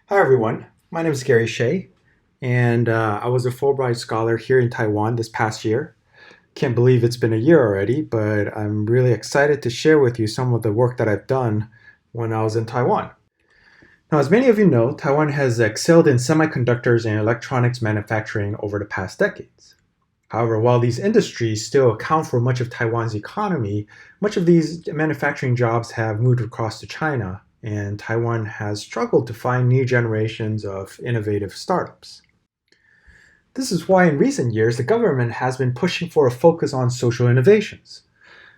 Hi everyone, my name is Hsieh, and I was a Fulbright scholar here in Taiwan this past year. Can't believe it's been a year already, but I'm really excited to share with you some of the work that I've done when I was in Taiwan. Now, as many of you know, Taiwan has excelled in semiconductors and electronics manufacturing over the past decades. However, while these industries still account for much of Taiwan's economy, much of these manufacturing jobs have moved across to China, and Taiwan has struggled to find new generations of innovative startups. This is why in recent years the government has been pushing for a focus on social innovations.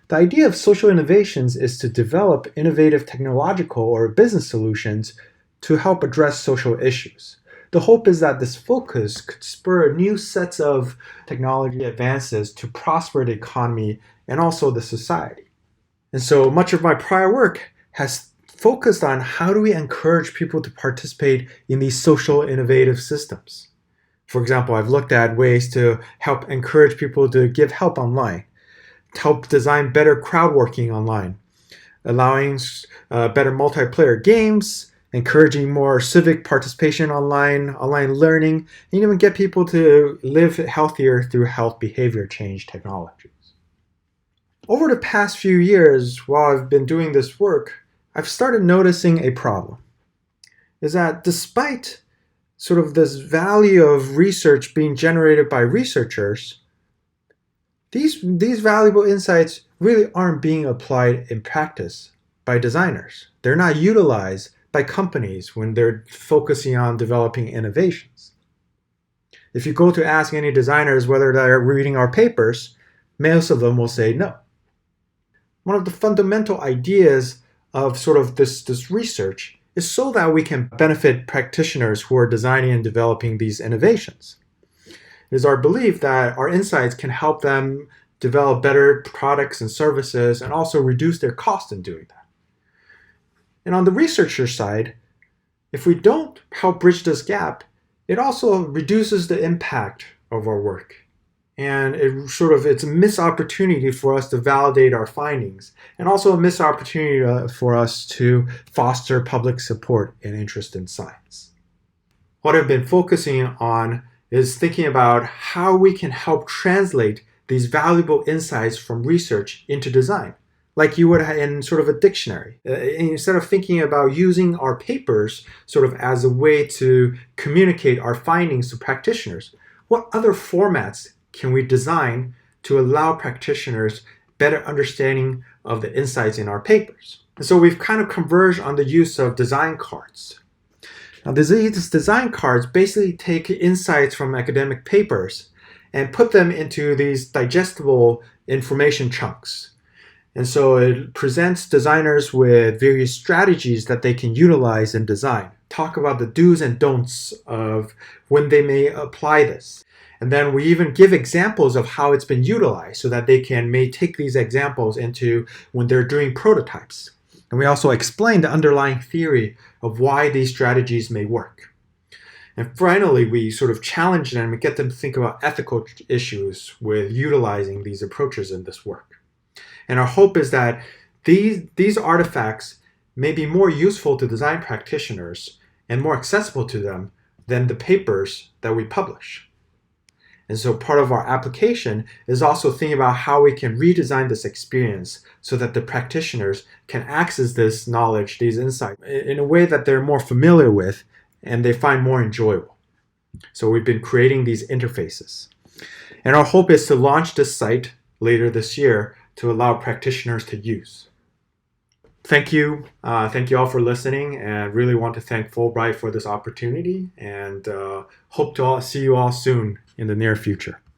The idea of social innovations is to develop innovative technological or business solutions to help address social issues. The hope is that this focus could spur new sets of technology advances to prosper the economy and also the society. And so much of my prior work has focused on how do we encourage people to participate in these social innovative systems. For example, I've looked at ways to help encourage people to give help online, to help design better crowd working online, allowing better multiplayer games, encouraging more civic participation online learning, and even get people to live healthier through health behavior change technologies. Over the past few years, while I've been doing this work, I've started noticing a problem. Is that despite sort of this value of research being generated by researchers, these valuable insights really aren't being applied in practice by designers. They're not utilized by companies when they're focusing on developing innovations. If you go to ask any designers whether they're reading our papers, most of them will say no. One of the fundamental ideas of sort of this research is so that we can benefit practitioners who are designing and developing these innovations. It is our belief that our insights can help them develop better products and services and also reduce their cost in doing that. And on the researcher side, if we don't help bridge this gap, it also reduces the impact of our work. And it's a missed opportunity for us to validate our findings, and also a missed opportunity for us to foster public support and interest in science. What I've been focusing on is thinking about how we can help translate these valuable insights from research into design, like you would in sort of a dictionary. Instead of thinking about using our papers sort of as a way to communicate our findings to practitioners, what other formats can we design to allow practitioners better understanding of the insights in our papers? And so we've kind of converged on the use of design cards. Now, these design cards basically take insights from academic papers and put them into these digestible information chunks. And so it presents designers with various strategies that they can utilize in design. Talk about the do's and don'ts of when they may apply this. And then we even give examples of how it's been utilized so that they may take these examples into when they're doing prototypes. And we also explain the underlying theory of why these strategies may work. And finally, we sort of challenge them and get them to think about ethical issues with utilizing these approaches in this work. And our hope is that these artifacts may be more useful to design practitioners and more accessible to them than the papers that we publish. And so part of our application is also thinking about how we can redesign this experience so that the practitioners can access this knowledge, these insights, in a way that they're more familiar with and they find more enjoyable. So we've been creating these interfaces. And our hope is to launch this site later this year to allow practitioners to use. Thank you. Thank you all for listening, and really want to thank Fulbright for this opportunity, and hope to see you all soon in the near future.